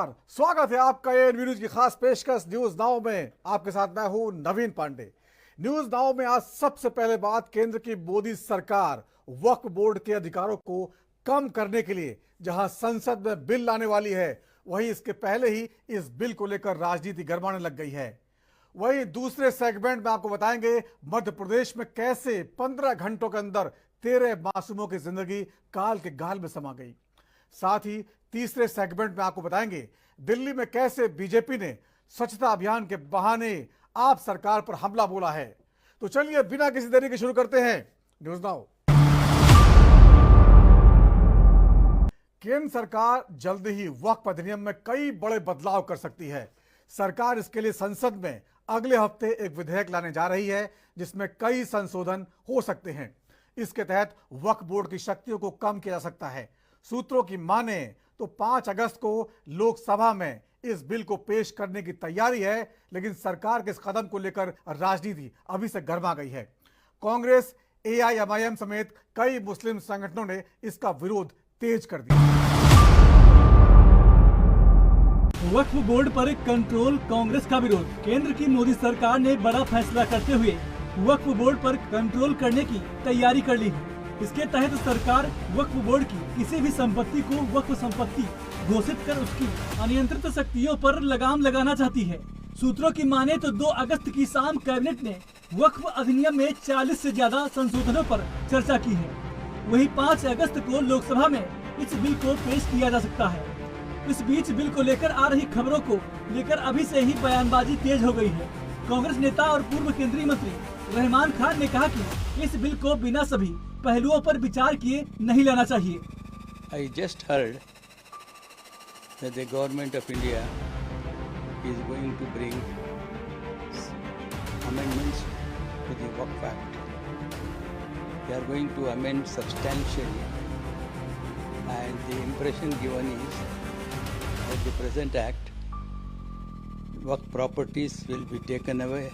नमस्कार, स्वागत है आपका एएनबी न्यूज की खास पेशकश न्यूज नाउ में। आपके साथ मैं हूं नवीन पांडे। न्यूज नाउ में आज सबसे पहले बात, केंद्र की मोदी सरकार वक्फ बोर्ड के अधिकारों को कम करने के लिए जहां संसद में बिल लाने वाली है, वहीं इसके पहले ही इस बिल को लेकर राजनीति गरमाने लग गई है। वहीं दूसरे सेगमेंट में आपको बताएंगे मध्य प्रदेश में कैसे 15 घंटों के अंदर 13 मासूमों की जिंदगी काल के गाल में समा गई। साथ ही तीसरे सेगमेंट में आपको बताएंगे दिल्ली में कैसे बीजेपी ने स्वच्छता अभियान के बहाने आप सरकार पर हमला बोला है। तो चलिए बिना किसी देरी के शुरू करते हैं न्यूज नाउ। केंद्र सरकार जल्द ही वक्फ अधिनियम में कई बड़े बदलाव कर सकती है। सरकार इसके लिए संसद में अगले हफ्ते एक विधेयक लाने जा रही है जिसमें कई संशोधन हो सकते हैं। इसके तहत वक्फ बोर्ड की शक्तियों को कम किया जा सकता है। सूत्रों की माने तो 5 अगस्त को लोकसभा में इस बिल को पेश करने की तैयारी है, लेकिन सरकार के इस कदम को लेकर राजनीति अभी से गर्मा गई है। कांग्रेस, एआईएमआईएम समेत कई मुस्लिम संगठनों ने इसका विरोध तेज कर दिया। वक्फ बोर्ड पर कंट्रोल, कांग्रेस का विरोध। केंद्र की मोदी सरकार ने बड़ा फैसला करते हुए वक्फ बोर्ड पर कंट्रोल करने की तैयारी कर ली है। इसके तहत सरकार वक्फ बोर्ड की किसी भी संपत्ति को वक्फ संपत्ति घोषित कर उसकी अनियंत्रित शक्तियों पर लगाम लगाना चाहती है। सूत्रों की माने तो 2 अगस्त की शाम कैबिनेट ने वक्फ अधिनियम में 40 से ज्यादा संशोधनों पर चर्चा की है। वहीं 5 अगस्त को लोकसभा में इस बिल को पेश किया जा सकता है। इस बीच बिल को लेकर आ रही खबरों को लेकर अभी से ही बयानबाजी तेज हो गई है। कांग्रेस नेता और पूर्व केंद्रीय मंत्री रहमान खान ने कहा कि इस बिल को बिना सभी पहलुओं पर विचार किए नहीं लाना चाहिए। I just heard that the government of India is going to bring amendments to the Waqf Act. They are going to amend substantially, and the impression given is that the present act, Waqf properties will be taken away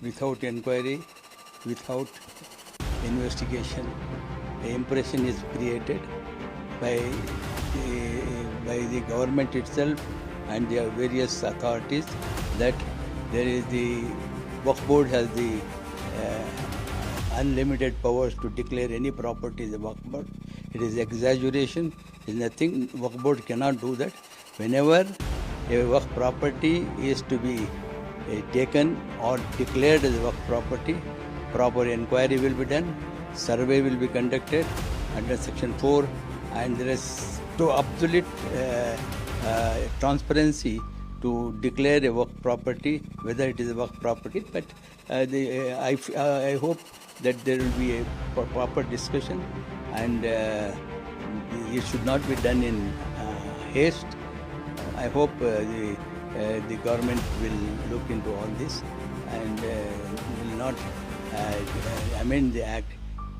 without inquiry, without investigation. The impression is created by the government itself and the various authorities that there is the Waqf board has the unlimited powers to declare any property as a Waqf board. It is exaggeration. It is nothing. Waqf board cannot do that. Whenever a Waqf property is to be taken or declared as Waqf property, proper inquiry will be done, survey will be conducted under section 4, and there is to absolute transparency to declare a Waqf property, whether it is a Waqf property. But I hope that there will be a proper discussion, and it should not be done in haste. I hope the government will look into all this and will not amend the act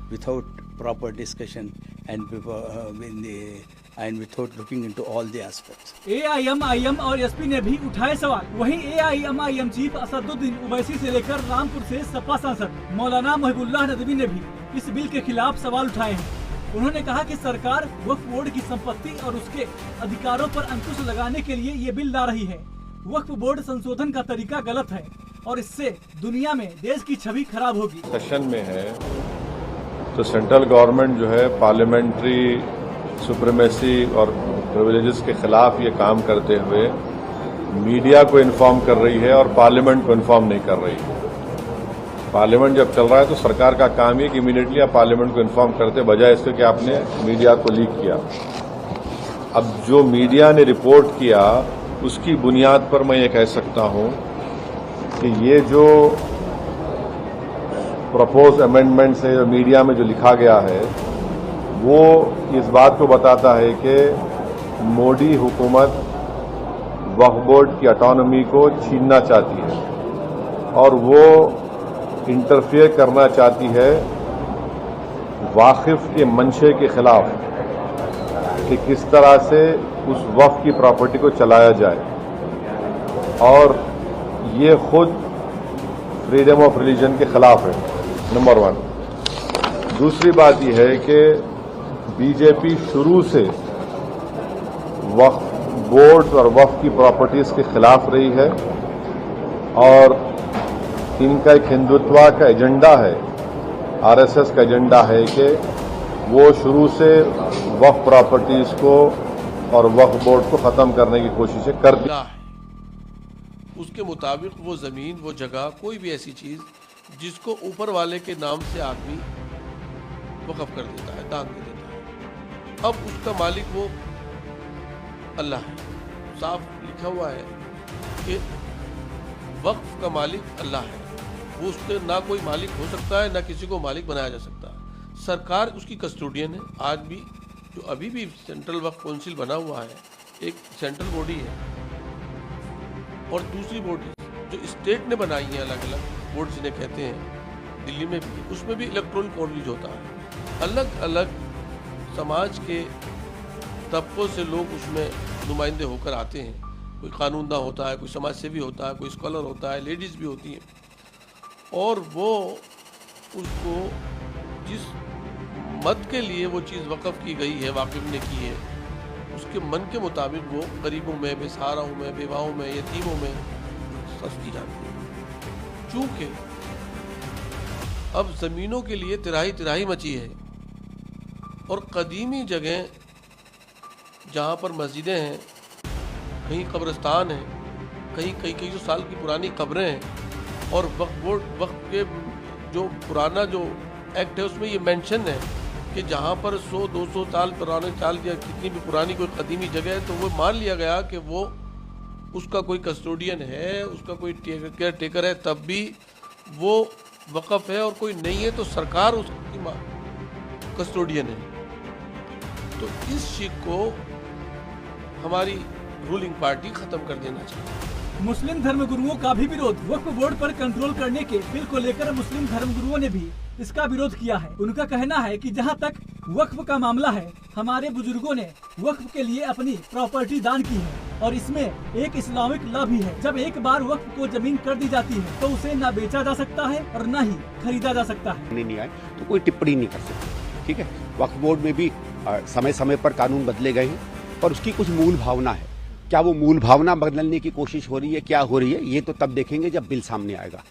without proper discussion and without looking into all the aspects. AIMIM और SP ने भी उठाए सवाल। वहीं AIMIM chief Asaduddin Owaisi से लेकर रामपुर से सपा सांसद मौलाना मोहिबुल्लाह नदवी ने भी इस बिल के खिलाफ सवाल उठाए हैं। उन्होंने कहा कि सरकार वक्फ बोर्ड की संपत्ति और उसके अधिकारों पर अंकुश लगाने के लिए ये बिल ला रही है। वक्फ बोर्ड संशोधन का तरीका गलत है और इससे दुनिया में देश की छवि खराब होगी। सेशन में है तो सेंट्रल गवर्नमेंट जो है पार्लियामेंट्री सुप्रीमेसी और प्रिविलेजेस के खिलाफ ये काम करते हुए मीडिया को इन्फॉर्म कर रही है और पार्लियामेंट को इन्फॉर्म नहीं कर रही है। पार्लियामेंट जब चल रहा है तो सरकार का काम है कि इमीडिएटली आप पार्लियामेंट को इन्फॉर्म करते, बजाय इसके कि आपने मीडिया को लीक किया। अब जो मीडिया ने रिपोर्ट किया उसकी बुनियाद पर मैं ये कह सकता हूं कि ये जो प्रपोज अमेंडमेंट है, जो मीडिया में जो लिखा गया है, वो इस बात को बताता है कि मोदी हुकूमत वक्फ बोर्ड की ऑटोनॉमी को छीनना चाहती है और वो इंटरफेयर करना चाहती है वाकिफ के मंशे के खिलाफ कि किस तरह से उस वक्फ की प्रॉपर्टी को चलाया जाए, और ये खुद फ्रीडम ऑफ रिलीजन के खिलाफ है, नंबर 1। दूसरी बात यह है कि बीजेपी शुरू से वक्फ बोर्ड और वक्फ की प्रॉपर्टीज के खिलाफ रही है और इनका एक हिंदुत्व का एजेंडा है, आरएसएस का एजेंडा है कि वो शुरू से वक्फ प्रॉपर्टीज को और वक्फ बोर्ड को खत्म करने की कोशिशें करती है। उसके मुताबिक वो जमीन, वो जगह, कोई भी ऐसी चीज जिसको ऊपर वाले के नाम से आदमी वक्फ कर देता है, दान दे देता है, अब उसका मालिक वो अल्लाह है। साफ लिखा हुआ है कि वक्फ का मालिक अल्लाह है, वो उसके ना कोई मालिक हो सकता है, ना किसी को मालिक बनाया जा सकता है। सरकार उसकी कस्टोडियन है। आज भी जो अभी भी सेंट्रल वक्फ काउंसिल बना हुआ है, एक सेंट्रल बॉडी है और दूसरी बॉडी जो स्टेट ने बनाई है, अलग अलग बोर्ड जिन्हें कहते हैं, दिल्ली में भी, उसमें भी इलेक्टोरल कॉलेज होता है। अलग अलग समाज के तबकों से लोग उसमें नुमाइंदे होकर आते हैं। कोई कानूनदा होता है, कोई समाज सेवी होता है, कोई स्कॉलर होता है, लेडीज़ भी होती हैं, और वो उसको जिस मद के लिए वो चीज़ वक़्फ़ की गई है, वाकिफ़ ने की है, उसके मन के मुताबिक वो गरीबों में, बेसहाराओं में, बेवाओं में, यतीमों में सर्फ की जाती है। चूँकि अब ज़मीनों के लिए तिराही तिराही मची है और कदीमी जगह जहाँ पर मस्जिदें हैं, कहीं कब्रिस्तान है, कहीं कई कई 100 साल की पुरानी कब्रें हैं, और वक्फ के जो पुराना जो एक्ट है उसमें ये मेंशन है कि जहाँ पर 100-200 साल पुराने साल या कितनी भी पुरानी कोई कदीमी जगह है, तो वो मान लिया गया कि वो उसका कोई कस्टोडियन है, उसका कोई केयर टेकर है, तब भी वो वक़्फ़ है, और कोई नहीं है तो सरकार उसकी कस्टोडियन है। तो इस शिक को हमारी रूलिंग पार्टी खत्म कर देना चाहिए। मुस्लिम धर्मगुरुओं का भी विरोध। वक्फ बोर्ड पर कंट्रोल करने के बिल को लेकर मुस्लिम धर्मगुरुओं ने भी इसका विरोध किया है। उनका कहना है कि जहां तक वक्फ का मामला है, हमारे बुजुर्गों ने वक्फ के लिए अपनी प्रॉपर्टी दान की है और इसमें एक इस्लामिक लॉ भी है। जब एक बार वक्फ को जमीन कर दी जाती है तो उसे न बेचा जा सकता है और न ही खरीदा जा सकता है। नहीं आए तो कोई टिप्पणी नहीं कर सकते। ठीक है, वक्फ बोर्ड में भी समय समय पर कानून बदले गए हैं और उसकी कुछ मूल भावना है। क्या वो मूल भावना बदलने की कोशिश हो रही है, क्या हो रही है, ये तो तब देखेंगे जब बिल सामने आएगा।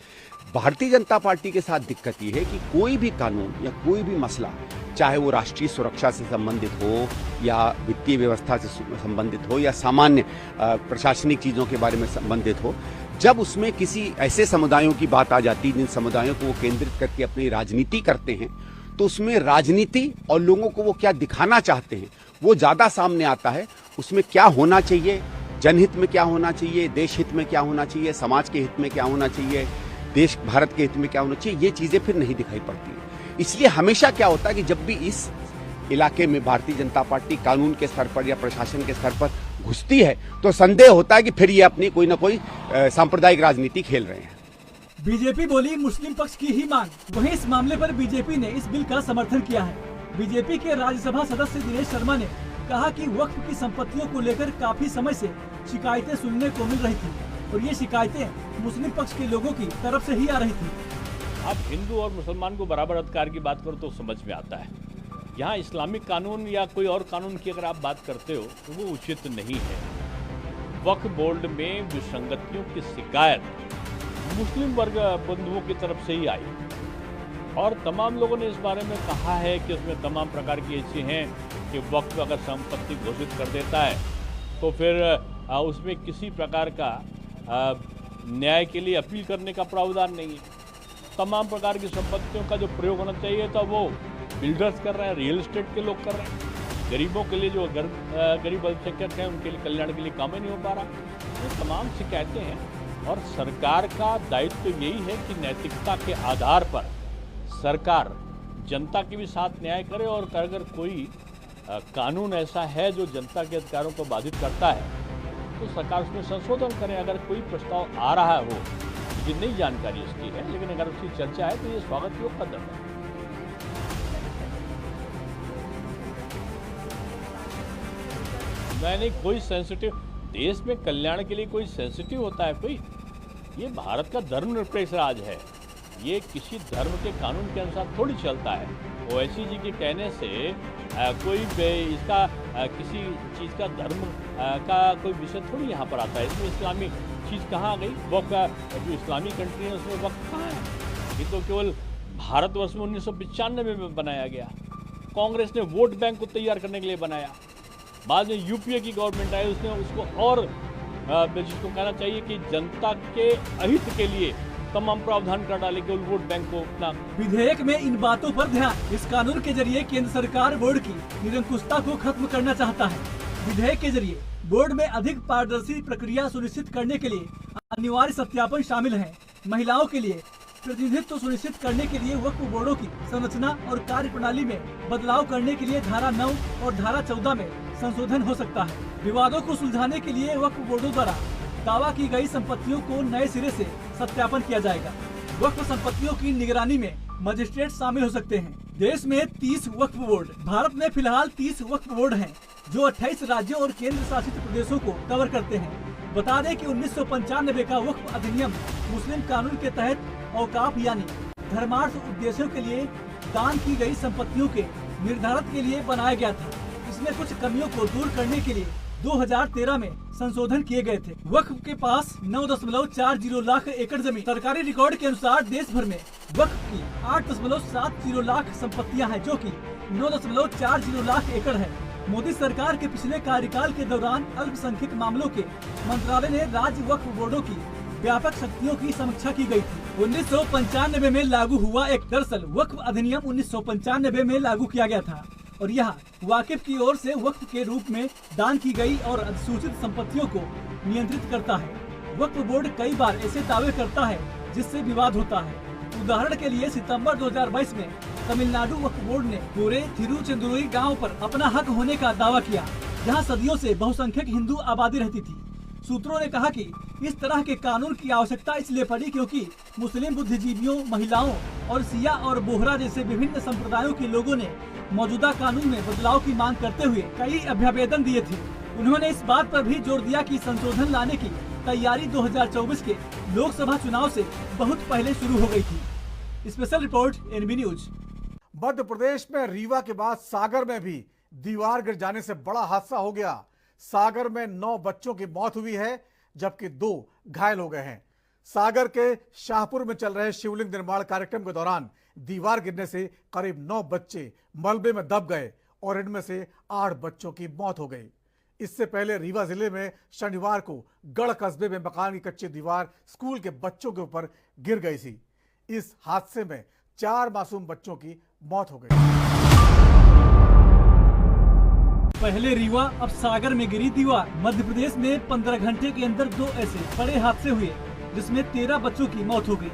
भारतीय जनता पार्टी के साथ दिक्कत ये है कि कोई भी कानून या कोई भी मसला, चाहे वो राष्ट्रीय सुरक्षा से संबंधित हो या वित्तीय व्यवस्था से संबंधित हो या सामान्य प्रशासनिक चीज़ों के बारे में संबंधित हो, जब उसमें किसी ऐसे समुदायों की बात आ जाती है जिन समुदायों को वो केंद्रित करके अपनी राजनीति करते हैं, तो उसमें राजनीति और लोगों को वो क्या दिखाना चाहते हैं वो ज़्यादा सामने आता है। उसमें क्या होना चाहिए, जनहित में क्या होना चाहिए, देश हित में क्या होना चाहिए, समाज के हित में क्या होना चाहिए, देश भारत के हित में क्या होना चाहिए, ये चीज़ें फिर नहीं दिखाई पड़ती है। इसलिए हमेशा क्या होता है कि जब भी इस इलाके में भारतीय जनता पार्टी कानून के स्तर पर या प्रशासन के स्तर पर घुसती है तो संदेह होता है कि फिर ये अपनी कोई ना कोई सांप्रदायिक राजनीति खेल रहे हैं। बीजेपी बोली मुस्लिम पक्ष की ही मांग। वहीं इस मामले पर बीजेपी ने इस बिल का समर्थन किया है। बीजेपी के राज्यसभा सदस्य दिनेश शर्मा ने कहा कि वक्फ की संपत्तियों को लेकर काफी समय से शिकायतें सुनने को मिल रही थी और ये शिकायतें मुस्लिम पक्ष के लोगों की तरफ से ही आ रही थी। आप हिंदू और मुसलमान को बराबर अधिकार की बात करो तो समझ में आता है। यहाँ इस्लामिक कानून या कोई और कानून की अगर आप बात करते हो तो वो उचित नहीं है। वक्फ बोर्ड में विसंगतियों की शिकायत मुस्लिम वर्ग बंधुओं की तरफ से ही आई और तमाम लोगों ने इस बारे में कहा है कि उसमें तमाम प्रकार की ऐसी हैं कि वक्फ अगर संपत्ति घोषित कर देता है तो फिर उसमें किसी प्रकार का न्याय के लिए अपील करने का प्रावधान नहीं है। तमाम प्रकार की संपत्तियों का जो प्रयोग होना चाहिए था वो बिल्डर्स कर रहे हैं, रियल एस्टेट के लोग कर रहे हैं। गरीबों के लिए जो गरीब अल्पसंख्यक हैं उनके लिए कल्याण के लिए काम ही नहीं हो पा रहा। ये तमाम शिकायतें हैं और सरकार का दायित्व यही है कि नैतिकता के आधार पर सरकार जनता के भी साथ न्याय करे और अगर कोई कानून ऐसा है जो जनता के अधिकारों को बाधित करता है तो सरकार उसमें संशोधन करे। अगर कोई प्रस्ताव आ रहा हो, मुझे नई जानकारी इसकी है, लेकिन अगर उसकी चर्चा है तो ये स्वागत योग्य कदम है। मैंने कोई सेंसिटिव, देश में कल्याण के लिए कोई सेंसिटिव होता है कोई? ये भारत का धर्मनिरपेक्ष राज है, ये किसी धर्म के कानून के अनुसार थोड़ी चलता है। ओवैसी जी के कहने से इसका किसी चीज़ का धर्म का कोई विषय थोड़ी यहाँ पर आता है। इसमें इस्लामी चीज़ कहाँ आ गई? वक्फ जो इस्लामी कंट्री है उसमें वक्फ कहाँ है? ये तो केवल भारतवर्ष में 1995 में बनाया गया। कांग्रेस ने वोट बैंक को तैयार करने के लिए बनाया। बाद में यूपीए की गवर्नमेंट आई, उसने उसको और जिसको कहना चाहिए कि जनता के अहित के लिए तमाम प्रावधान कर डाले, केवल वोट बैंक को अपना। विधेयक में इन बातों पर ध्यान। इस कानून के जरिए केंद्र सरकार बोर्ड की निरंकुशता को खत्म करना चाहता है। विधेयक के जरिए बोर्ड में अधिक पारदर्शी प्रक्रिया सुनिश्चित करने के लिए अनिवार्य सत्यापन शामिल है। महिलाओं के लिए प्रतिनिधित्व सुनिश्चित करने के लिए वक्फ बोर्डों की संरचना और कार्य प्रणाली में बदलाव करने के लिए धारा 9 और धारा 14 में संशोधन हो सकता है। विवादों को सुलझाने के लिए वक्फ बोर्डों द्वारा दावा की गई संपत्तियों को नए सिरे से सत्यापन किया जाएगा। वक्फ संपत्तियों की निगरानी में मजिस्ट्रेट शामिल हो सकते हैं। देश में 30 वक्फ बोर्ड। भारत में फिलहाल 30 वक्फ बोर्ड हैं, जो 28 राज्यों और केंद्र शासित प्रदेशों को कवर करते हैं। बता दें कि 1995 का वक्फ अधिनियम मुस्लिम कानून के तहत औकाफ यानी धर्मार्थ उद्देश्यों के लिए दान की गई संपत्तियों के निर्धारण के लिए बनाया गया था। इसमें कुछ कमियों को दूर करने के लिए 2013 में संशोधन किए गए थे। वक्फ के पास 9.40 लाख एकड़ जमीन। सरकारी रिकॉर्ड के अनुसार देश भर में वक्फ की 8.70 लाख संपत्तियां हैं, जो कि 9.40 लाख एकड़ है। मोदी सरकार के पिछले कार्यकाल के दौरान अल्पसंख्यक मामलों के मंत्रालय ने राज्य वक्फ बोर्डों की व्यापक शक्तियों की समीक्षा की गई थी। 1995 में लागू हुआ एक दरअसल वक्फ अधिनियम 1995 में लागू किया गया था और यह वाकिफ की ओर से वक्फ के रूप में दान की गई और अधिसूचित संपत्तियों को नियंत्रित करता है। वक्फ बोर्ड कई बार ऐसे दावे करता है जिससे विवाद होता है। उदाहरण के लिए सितंबर 2022 में तमिलनाडु वक्फ बोर्ड ने पूरे तिरुचेंदुरई गांव पर अपना हक होने का दावा किया, जहां सदियों से बहुसंख्यक हिंदू आबादी रहती थी। सूत्रों ने कहा कि इस तरह के कानून की आवश्यकता इसलिए पड़ी क्योंकि मुस्लिम बुद्धिजीवियों, महिलाओं और सिया और बोहरा जैसे विभिन्न संप्रदायों के लोगों ने मौजूदा कानून में बदलाव की मांग करते हुए कई अभ्यावेदन दिए थे। उन्होंने इस बात पर भी जोर दिया कि संशोधन लाने की तैयारी 2024 के लोकसभा चुनाव से बहुत पहले शुरू हो गई थी। Special report NB news. Madhya Pradesh में रीवा के बाद सागर में भी दीवार गिर जाने से बड़ा हादसा हो गया। सागर में 9 बच्चों की मौत हुई है, जबकि 2 घायल हो गए हैं। सागर के शाहपुर में चल रहे शिवलिंग निर्माण कार्यक्रम के दौरान दीवार गिरने से करीब 9 बच्चे मलबे में दब गए और इनमें से 8 बच्चों की मौत हो गई। इससे पहले रीवा जिले में शनिवार को गढ़ कस्बे में मकान की कच्ची दीवार स्कूल के बच्चों के ऊपर गिर गई थी। इस हादसे में 4 मासूम बच्चों की मौत हो गई। पहले रीवा, अब सागर में गिरी दीवार। मध्य प्रदेश में 15 घंटे के अंदर 2 ऐसे बड़े हादसे हुए जिसमें 13 बच्चों की मौत हो गई।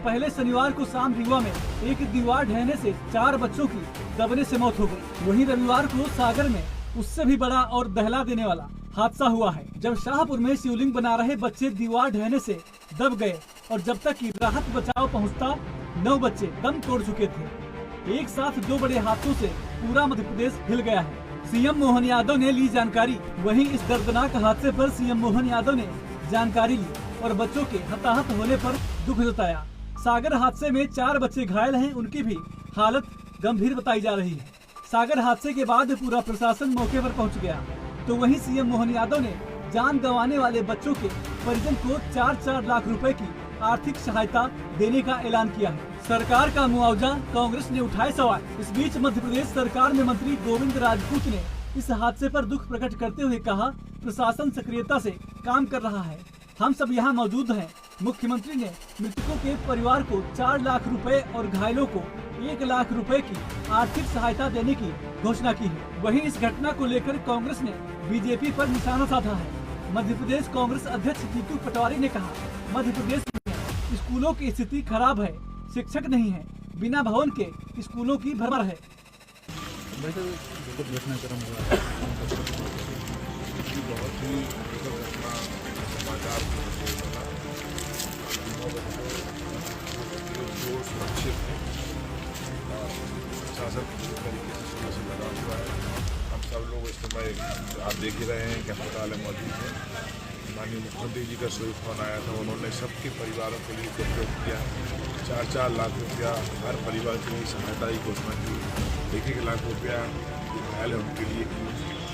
पहले शनिवार को शाम रीवा में एक दीवार ढहने से 4 बच्चों की दबने से मौत हो गई। वहीं रविवार को सागर में उससे भी बड़ा और दहला देने वाला हादसा हुआ है, जब शाहपुर में शिवलिंग बना रहे बच्चे दीवार ढहने से दब गए और जब तक कि राहत बचाव पहुंचता 9 बच्चे दम तोड़ चुके थे। एक साथ 2 बड़े हादसों से पूरा मध्य प्रदेश हिल गया है। सीएम मोहन यादव ने ली जानकारी। वहीं इस दर्दनाक हादसे पर सीएम मोहन यादव ने जानकारी ली और बच्चों के हताहत होने पर दुख जताया। सागर हादसे में 4 बच्चे घायल हैं, उनकी भी हालत गंभीर बताई जा रही है। सागर हादसे के बाद पूरा प्रशासन मौके पर पहुंच गया, तो वहीं सीएम मोहन यादव ने जान गंवाने वाले बच्चों के परिजन को 4-4 लाख रुपए की आर्थिक सहायता देने का ऐलान किया है। सरकार का मुआवजा, कांग्रेस ने उठाए सवाल। इस बीच मध्य प्रदेश सरकार में मंत्री गोविंद राजपूत ने इस हादसे पर दुख प्रकट करते हुए कहा, प्रशासन सक्रियता से काम कर रहा है, हम सब यहाँ मौजूद हैं। मुख्यमंत्री ने मृतकों के परिवार को 4 लाख रुपए और घायलों को 1 लाख रुपए की आर्थिक सहायता देने की घोषणा की है। वहीं इस घटना को लेकर कांग्रेस ने बीजेपी पर निशाना साधा है। मध्य प्रदेश कांग्रेस अध्यक्ष जीतू पटवारी ने कहा, मध्य प्रदेश में स्कूलों की स्थिति खराब है, शिक्षक नहीं है, बिना भवन के स्कूलों की भरमार है। शासन पूरी तरीके से सुबह से लगा हुआ है। हम सब लोग इस समय आप देख ही रहे हैं कि अस्पताल में मौजूद है। माननीय मुख्यमंत्री जी का शुरू फोन आया था, उन्होंने सबके परिवारों के लिए उपयोग किया। 4-4 लाख रुपया हर परिवार के लिए सहायता की घोषणा की। 1-1 लाख रुपया ख्याल है उनके लिए कि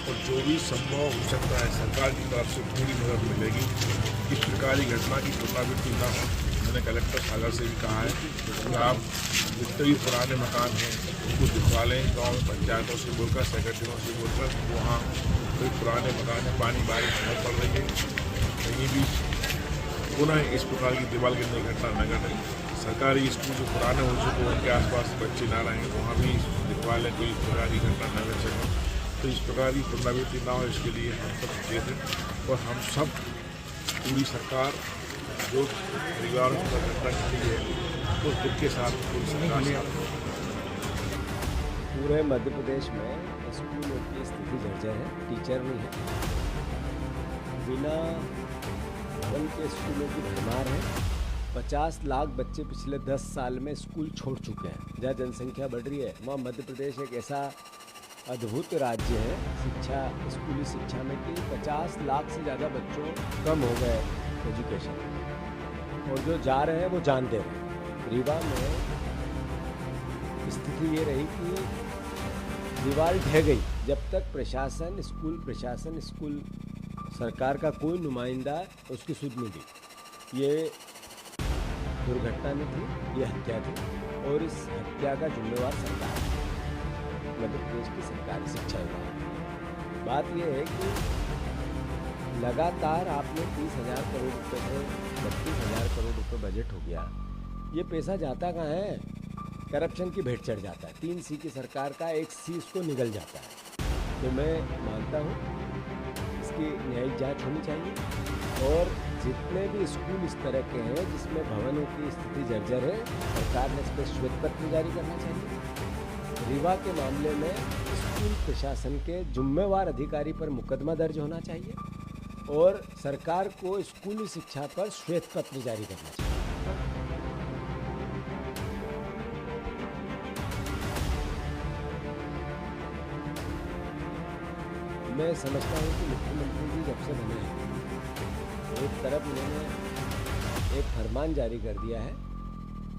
और जो भी संभव हो सकता है सरकार की तरफ से पूरी मदद मिलेगी। इस प्रकार की घटना की पुनरावृत्ति न हो। मैंने कलेक्टर सागर से भी कहा है कि आप जितने भी पुराने मकान हैं उनको दिखवा लें। गाँव में पंचायतों से बोलकर, सेक्रेटरियों से बोलकर, वहाँ कोई पुराने मकान है, पानी बारिश बहुत पड़ रही है, कहीं भी पुनः इस प्रकार की दीवार गिरने की घटना न घटे। सरकारी स्कूल जो पुराने हो चुके हैं उनके आसपास बच्चे ना रहें, वहाँ भी दिखवा लें, कोई इस प्रकार की घटना न घट सके। तो इस प्रकार की पुनरावृत्ति ना हो, इसके लिए हम सब सचेत हैं और हम सब पूरी सरकार जो परिवार की घटना घटी है उस दुख के साथ पूरी सरकार पूरे मध्य प्रदेश में स्कूलों की स्थिति जर्जर है, टीचर नहीं है, बिना भवन के स्कूलों की भरमार है। 50 लाख बच्चे पिछले 10 साल में स्कूल छोड़ चुके हैं। जहाँ जनसंख्या बढ़ रही है वहाँ मध्य प्रदेश एक ऐसा अद्भुत राज्य है शिक्षा, स्कूली शिक्षा में कि 50 लाख से ज़्यादा बच्चों कम हो गए एजुकेशन, और जो जा रहे हैं वो जानते रहे। रीवा में स्थिति ये रही कि दीवार ढह गई जब तक प्रशासन, स्कूल सरकार का कोई नुमाइंदा उसकी सुध नहीं दी। ये दुर्घटना नहीं थी, ये हत्या थी, और इस हत्या का जिम्मेवार सरकार है, मध्य प्रदेश की सरकारी शिक्षा विभाग। बात यह है कि लगातार आपने 30,000 करोड़ रुपये से 32,000 करोड़ रुपये बजट हो गया। ये पैसा जाता कहाँ है? करप्शन की भेंट चढ़ जाता है। 3 सी की सरकार का 1 सी इसको निगल जाता है। तो मैं मानता हूँ इसकी न्यायिक जांच होनी चाहिए, और जितने भी स्कूल इस तरह के हैं जिसमें भवनों की स्थिति जर्जर है, सरकार ने इस पर श्वेत पत्र जारी करना चाहिए। रीवा के मामले में स्कूल प्रशासन के जिम्मेवार अधिकारी पर मुकदमा दर्ज होना चाहिए, और सरकार को स्कूली शिक्षा पर श्वेत पत्र जारी करना चाहिए। मैं समझता हूँ कि मुख्यमंत्री जी जब से बने हैं, एक तरफ उन्होंने एक फरमान जारी कर दिया है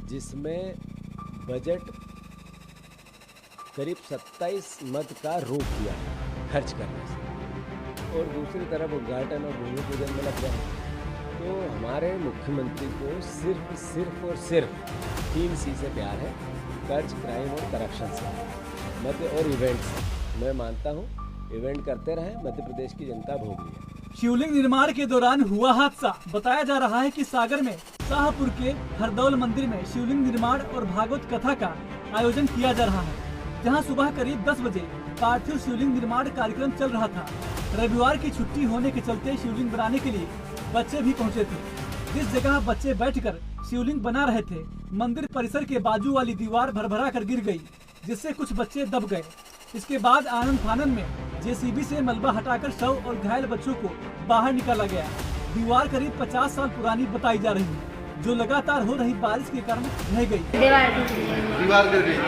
जिसमें बजट करीब 27 मद का रोक दिया है खर्च करने से, और दूसरी तरफ उद्घाटन और भूमि पूजन में लग गया है। तो हमारे मुख्यमंत्री को सिर्फ और सिर्फ 3 सी से प्यार है, कर्ज, क्राइम और करप्शन से, मध्य और इवेंट से। मैं मानता हूँ इवेंट करते रहें, मध्य प्रदेश की जनता भोग रही है। शिवलिंग निर्माण के दौरान हुआ हादसा। बताया जा रहा है कि सागर में शाहपुर के हरदौल मंदिर में शिवलिंग निर्माण और भागवत कथा का आयोजन किया जा रहा है, जहां सुबह करीब 10 बजे पार्थिव शिवलिंग निर्माण कार्यक्रम चल रहा था। रविवार की छुट्टी होने के चलते शिवलिंग बनाने के लिए बच्चे भी पहुंचे थे। जिस जगह बच्चे बैठकर शिवलिंग बना रहे थे, मंदिर परिसर के बाजू वाली दीवार भरभरा कर गिर गई, जिससे कुछ बच्चे दब गए। इसके बाद आनन फानन में जेसीबी से मलबा हटाकर शव और घायल बच्चों को बाहर निकाला गया। दीवार करीब 50 साल पुरानी बताई जा रही है, जो लगातार हो रही बारिश के कारण ढह गई। दीवार गिर गई।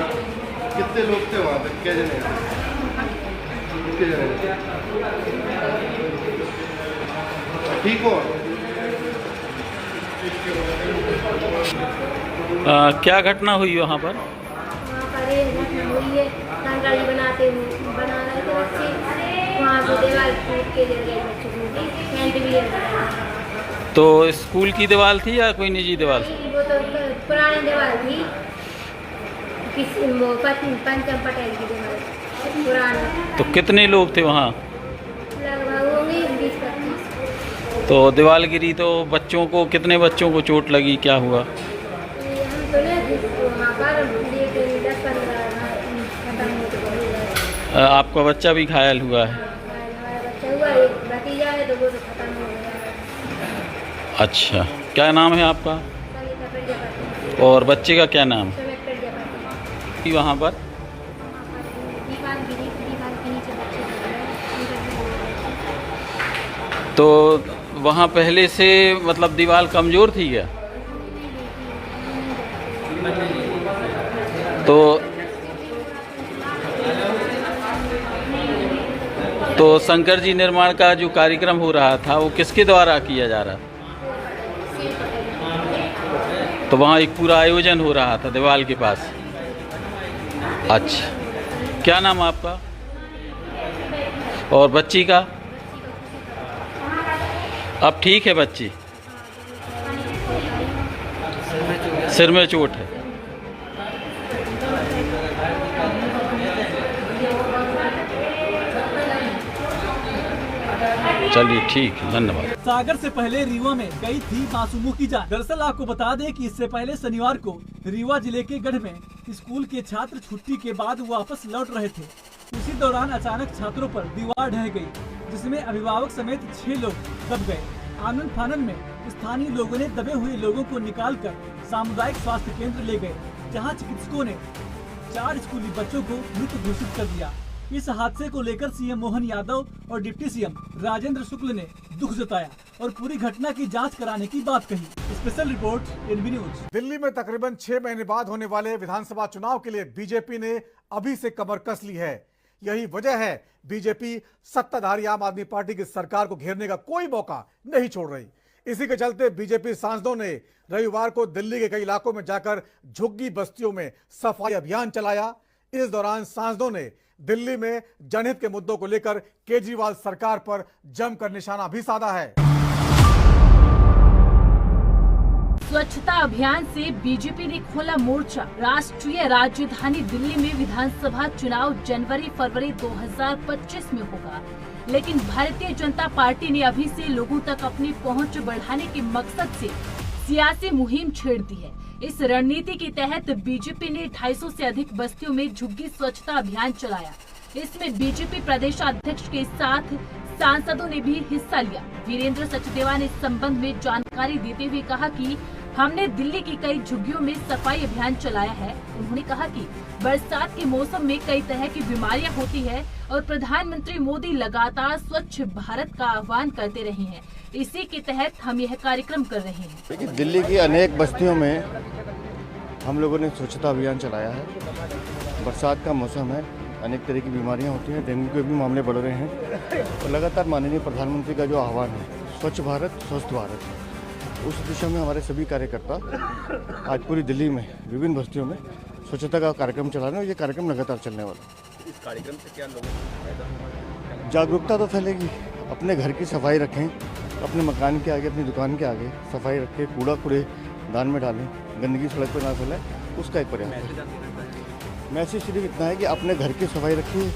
कितने लोग थे वहाँ पे? क्या जने? ठीक हो? क्या घटना हुई वहाँ पर? बना रहे थे बच्चे, वहाँ से दीवार टूट के गिर गई बच्चों की, टेंट भी गिर गया। तो स्कूल की दीवार थी या कोई निजी दीवार? वो तो पुरानी दीवार थी, किसी वो पंचम पटेल की दीवार पुरानी। तो कितने लोग थे वहाँ? लगभग होंगे 20-25। तो दीवार गिरी तो बच्चों को, कितने बच्चों को चोट लगी, क्या हुआ? हम तो नहीं वहाँ पर 10-15 खत्म हो चुका। आपका बच्चा भी घायल हुआ है? हमारा बच्चा हुआ, एक भतीजा है तो वो तो खत्म हो गया। अच्छा, क्या नाम है आपका? सविता प्रजापति। और बच्चे का क्या नाम? सुमित प्रजापति। वहाँ पर दीवार के नीचे बच्चे तो वहाँ पहले से मतलब दीवार कमज़ोर थी क्या? तो शंकर जी निर्माण का जो कार्यक्रम हो रहा था वो किसके द्वारा किया जा रहा? तो वहाँ एक पूरा आयोजन हो रहा था दीवार के पास। अच्छा, क्या नाम आपका? और बच्ची का अब ठीक है? बच्ची सिर में चोट है। चलिए ठीक है, धन्यवाद। सागर से पहले रीवा में गई थी मासूमों की जान। दरअसल आपको बता दें कि इससे पहले शनिवार को रीवा जिले के गढ़ में स्कूल के छात्र छुट्टी के बाद वापस लौट रहे थे। उसी दौरान अचानक छात्रों पर दीवार ढह गई, जिसमें अभिभावक समेत 6 लोग दब गए। आनन फानन में स्थानीय लोगों ने दबे हुए लोगों को निकालकर सामुदायिक स्वास्थ्य केंद्र ले गए, जहां चिकित्सकों ने 4 स्कूली बच्चों को मृत घोषित कर दिया। इस हादसे को लेकर सीएम मोहन यादव और डिप्टी सीएम राजेंद्र शुक्ल ने दुख जताया और पूरी घटना की जांच कराने की बात कही। Special report NB news. Delhi में तकरीबन 6 महीने बाद होने वाले विधानसभा चुनाव के लिए बीजेपी ने अभी से कमर कस ली है। यही वजह है बीजेपी सत्ताधारी आम आदमी पार्टी की सरकार को घेरने का कोई मौका नहीं छोड़ रही। इसी के चलते बीजेपी सांसदों ने रविवार को दिल्ली के कई इलाकों में जाकर झुग्गी बस्तियों में सफाई अभियान चलाया। इस दौरान सांसदों ने दिल्ली में जनहित के मुद्दों को लेकर केजरीवाल सरकार पर जमकर निशाना भी साधा है। स्वच्छता अभियान से बीजेपी ने खोला मोर्चा। राष्ट्रीय राजधानी दिल्ली में विधानसभा चुनाव जनवरी-फरवरी 2025 में होगा, लेकिन भारतीय जनता पार्टी ने अभी से लोगों तक अपनी पहुंच बढ़ाने के मकसद से सियासी मुहिम छेड़ दी है। इस रणनीति के तहत बीजेपी ने 250 से अधिक बस्तियों में झुग्गी स्वच्छता अभियान चलाया। इसमें बीजेपी प्रदेश अध्यक्ष के साथ सांसदों ने भी हिस्सा लिया। वीरेंद्र सचदेवा ने इस संबंध में जानकारी देते हुए कहा कि हमने दिल्ली की कई झुग्गियों में सफाई अभियान चलाया है। उन्होंने कहा कि बरसात के मौसम में कई तरह की बीमारियां होती है और प्रधानमंत्री मोदी लगातार स्वच्छ भारत का आह्वान करते रहे हैं। इसी के तहत हम यह कार्यक्रम कर रहे हैं। देखिए, दिल्ली की अनेक बस्तियों में हम लोगों ने स्वच्छता अभियान चलाया है। बरसात का मौसम है, अनेक तरह की बीमारियां होती हैं, डेंगू के भी मामले बढ़ रहे हैं और लगातार माननीय प्रधानमंत्री का जो आह्वान है स्वच्छ भारत स्वस्थ भारत, उस दिशा में हमारे सभी कार्यकर्ता आज पूरी दिल्ली में विभिन्न बस्तियों में स्वच्छता का कार्यक्रम चला रहे हैं। ये कार्यक्रम लगातार चलने वाला है। इस कार्यक्रम से क्या लोगों को फायदा होगा? जागरूकता तो फैलेगी। अपने घर की सफाई रखें, अपने मकान के आगे, अपनी दुकान के आगे सफाई रखें, कूड़ा दान में डालें, गंदगी सड़क पर ना फैलाएं, उसका एक प्रयास है। मैसेज सिर्फ इतना है कि अपने घर की सफाई रखिए,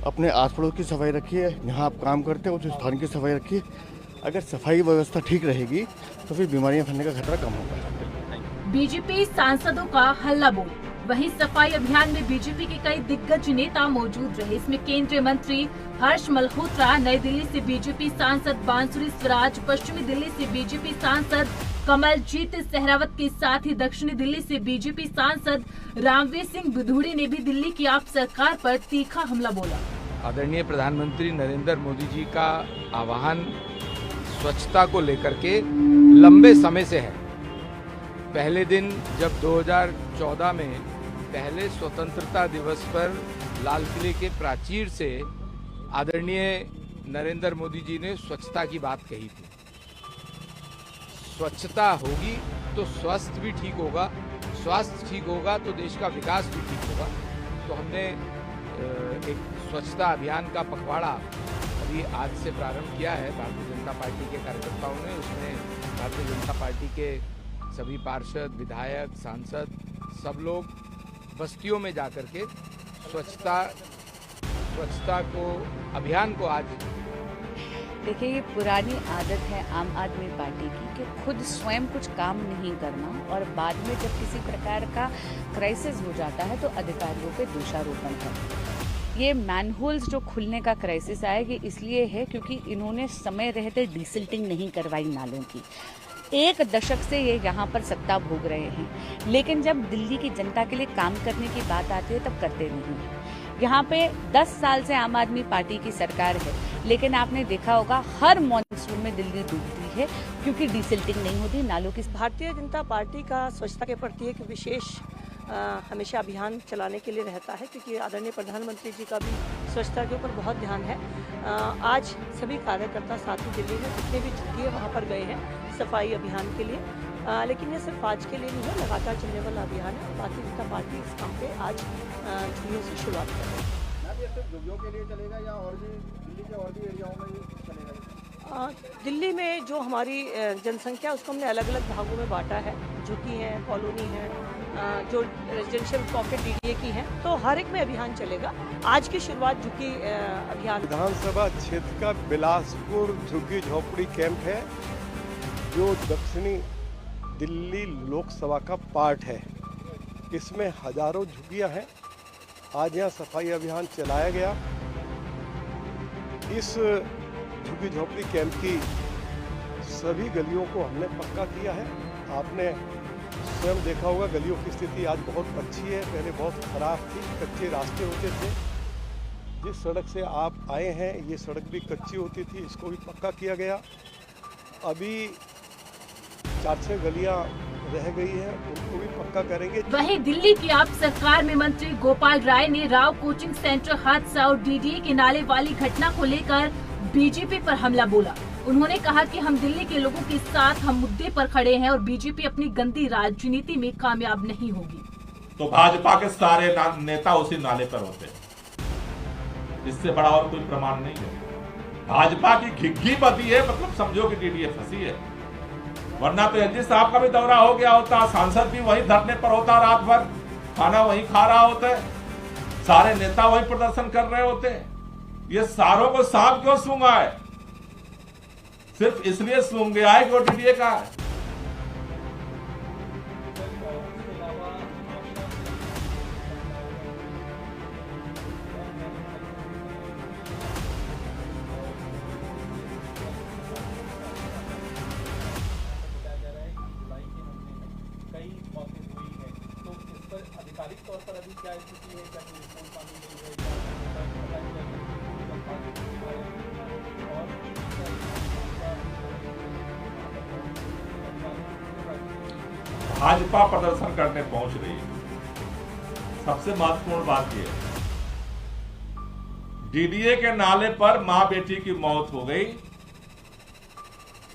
अपने आस पड़ोस की सफाई रखिए, जहाँ आप काम करते हैं उस स्थान की सफाई रखिए। अगर सफाई व्यवस्था ठीक रहेगी तो फिर बीमारियां फैलने का खतरा कम होगा। बीजेपी सांसदों का हल्ला बोल। वहीं सफाई अभियान में बीजेपी के कई दिग्गज नेता मौजूद रहे। इसमें केंद्रीय मंत्री हर्ष मल्होत्रा, नई दिल्ली से बीजेपी सांसद बांसुरी स्वराज, पश्चिमी दिल्ली से बीजेपी सांसद कमलजीत सहरावत के साथ ही दक्षिणी दिल्ली से बीजेपी सांसद रामवीर सिंह बिधूड़ी ने भी दिल्ली की आप सरकार पर तीखा हमला बोला। आदरणीय प्रधानमंत्री नरेंद्र मोदी जी का आह्वान स्वच्छता को लेकर के लंबे समय से है। पहले दिन जब 2014 में पहले स्वतंत्रता दिवस पर लाल किले के प्राचीर से आदरणीय नरेंद्र मोदी जी ने स्वच्छता की बात कही थी। स्वच्छता होगी तो स्वास्थ्य भी ठीक होगा, स्वास्थ्य ठीक होगा तो देश का विकास भी ठीक होगा। तो हमने एक स्वच्छता अभियान का पखवाड़ा अभी आज से प्रारंभ किया है भारतीय जनता पार्टी के कार्यकर्ताओं ने। उसमें भारतीय जनता पार्टी के सभी पार्षद, विधायक, सांसद सब लोग बस्तियों में जाकर के स्वच्छता को अभियान को आज देखिए, ये पुरानी आदत है आम आदमी पार्टी की कि खुद स्वयं कुछ काम नहीं करना और बाद में जब किसी प्रकार का क्राइसिस हो जाता है तो अधिकारियों पे दोषारोपण करना। ये मैनहोल्स जो खुलने का क्राइसिस आया ये इसलिए है क्योंकि इन्होंने समय रहते डिसिल्टिंग नहीं करवाई नालों की। 1 दशक से ये यहाँ पर सत्ता भोग रहे हैं, लेकिन जब दिल्ली की जनता के लिए काम करने की बात आती है तब करते नहीं हैं। यहाँ पे 10 साल से आम आदमी पार्टी की सरकार है, लेकिन आपने देखा होगा हर मॉनसून में दिल्ली डूबती है क्योंकि डिसिल्टिंग नहीं होती नालों की। भारतीय जनता पार्टी का स्वच्छता के प्रति एक विशेष हमेशा अभियान चलाने के लिए रहता है क्योंकि आदरणीय प्रधानमंत्री जी का भी स्वच्छता के ऊपर बहुत ध्यान है। आज सभी कार्यकर्ता साथ ही दिल्ली में जितने भी झुग्गी है वहाँ पर गए हैं सफाई अभियान के लिए, लेकिन ये सिर्फ आज के लिए नहीं है, लगातार चलने वाला अभियान है। भारतीय जनता पार्टी इस काम पे आज झुग्गियों से शुरुआत कर रही है। झुग्गियों के लिए चलेगा या और भी दिल्ली में जो हमारी जनसंख्या उसको हमने अलग अलग भागों में बांटा है। झुग्गी है, कॉलोनी है, जो रेजिडेंशियल पॉकेट डीडीए की है, तो हर एक में अभियान चलेगा। आज की शुरुआत झुग्गी अभियान विधानसभा क्षेत्र का बिलासपुर झुग्गी झोपड़ी कैंप है, जो दक्षिणी दिल्ली लोकसभा का पार्ट है। इसमें हजारों झुग्गियां हैं। आज यहाँ सफाई अभियान चलाया गया। इस झुग्गी झोपड़ी कैंप की सभी गलियों को हमने पक्का किया है। आपने स्वयं देखा होगा गलियों की स्थिति आज बहुत अच्छी है, पहले बहुत खराब थी, कच्चे रास्ते होते थे। जिस सड़क से आप आए हैं ये सड़क भी कच्ची होती थी, इसको भी पक्का किया गया। अभी 4-6 गलियां रह गई है, उनको भी पक्का करेंगे। वहीं दिल्ली की आप सरकार में मंत्री गोपाल राय ने राव कोचिंग सेंटर हादसा और डीडीए के नाले वाली घटना को लेकर बीजेपी पर हमला बोला। उन्होंने कहा कि हम दिल्ली के लोगों के साथ हम मुद्दे पर खड़े हैं और बीजेपी अपनी गंदी राजनीति में कामयाब नहीं होगी। तो भाजपा के सारे नेता उसी नाले पर होते हैं, इससे बड़ा और कोई प्रमाण नहीं है। भाजपा की घिग्गी बदी है, मतलब समझो कि डीडीए फंसी है, वरना तो एलजी साहब का भी दौरा हो गया होता, सांसद भी वहीं धरने पर होता, रात भर खाना वहीं खा रहा होता है, सारे नेता वहीं प्रदर्शन कर रहे होते। ये सारों को सांप क्यों सूंघा है? सिर्फ इसलिए सूंघ गया है कि वो डीडीए का है। भाजपा प्रदर्शन करने पहुंच रही है। सबसे महत्वपूर्ण बात यह है, डीडीए के नाले पर मां बेटी की मौत हो गई।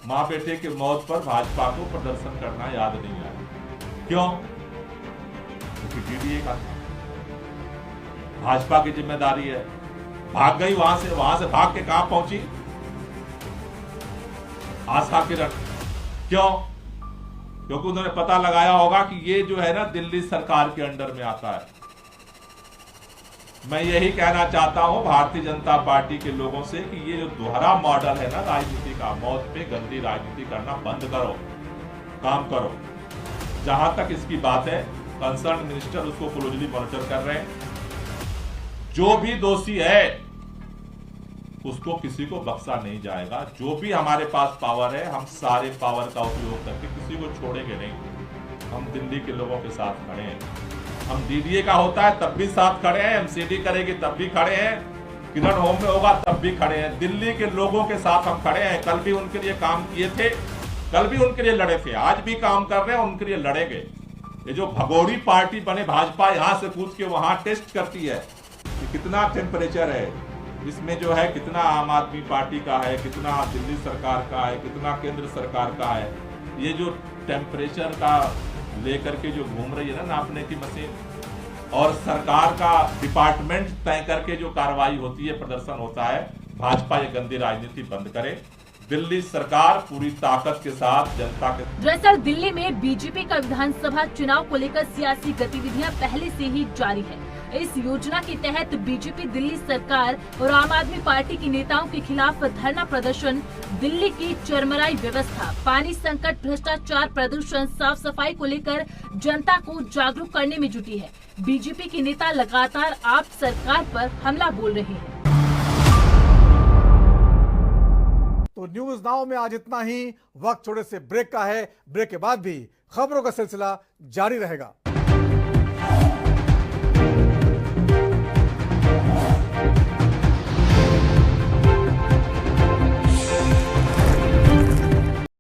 मां बेटे की मौत पर भाजपा को प्रदर्शन करना याद नहीं आया। क्यों? क्योंकि डीडीए का था, भाजपा की जिम्मेदारी है। भाग गई वहां से भाग के कहां पहुंची? आशा किरण। क्यों? क्योंकि उन्होंने पता लगाया होगा कि ये जो है ना दिल्ली सरकार के अंडर में आता है। मैं यही कहना चाहता हूं भारतीय जनता पार्टी के लोगों से कि ये जो दोहरा मॉडल है ना राजनीति का, मौत पे गंदी राजनीति करना बंद करो, काम करो। जहां तक इसकी बात है, कंसर्न मिनिस्टर उसको क्लोजली मॉनिटर कर रहे हैं। जो भी दोषी है उसको किसी को बख्शा नहीं जाएगा। जो भी हमारे पास पावर है, हम सारे पावर का उपयोग करके किसी को छोड़ेंगे नहीं। हम दिल्ली के लोगों के साथ खड़े हैं। हम डीडीए का होता है तब भी साथ खड़े हैं, एमसीडी करेगी तब भी खड़े हैं, किरण होम में होगा तब भी खड़े हैं। दिल्ली के लोगों के साथ हम खड़े हैं। कल भी उनके लिए काम किए थे, कल भी उनके लिए लड़े थे, आज भी काम कर रहे हैं, उनके लिए लड़ेंगे। ये जो भगोड़ी पार्टी बने भाजपा, यहां से पूछ के वहां टेस्ट करती है कि कितना टेम्परेचर है इसमें, जो है कितना आम आदमी पार्टी का है, कितना दिल्ली सरकार का है, कितना केंद्र सरकार का है। ये जो टेम्परेचर का लेकर के जो घूम रही है ना नापने की मशीन, और सरकार का डिपार्टमेंट तय करके जो कार्रवाई होती है, प्रदर्शन होता है, भाजपा ये गंदी राजनीति बंद करे। दिल्ली सरकार पूरी ताकत के साथ जनता के। दरअसल दिल्ली में बीजेपी का विधानसभा चुनाव को लेकर सियासी गतिविधियां पहले से ही जारी है। इस योजना के तहत बीजेपी दिल्ली सरकार और आम आदमी पार्टी के नेताओं के खिलाफ धरना प्रदर्शन, दिल्ली की चरमराई व्यवस्था, पानी संकट, भ्रष्टाचार, प्रदूषण, साफ सफाई को लेकर जनता को जागरूक करने में जुटी है। बीजेपी के नेता लगातार आप सरकार पर हमला बोल रहे हैं। तो न्यूज नाउ में आज इतना ही। वक्त थोड़े से ब्रेक का है, ब्रेक के बाद भी खबरों का सिलसिला जारी रहेगा।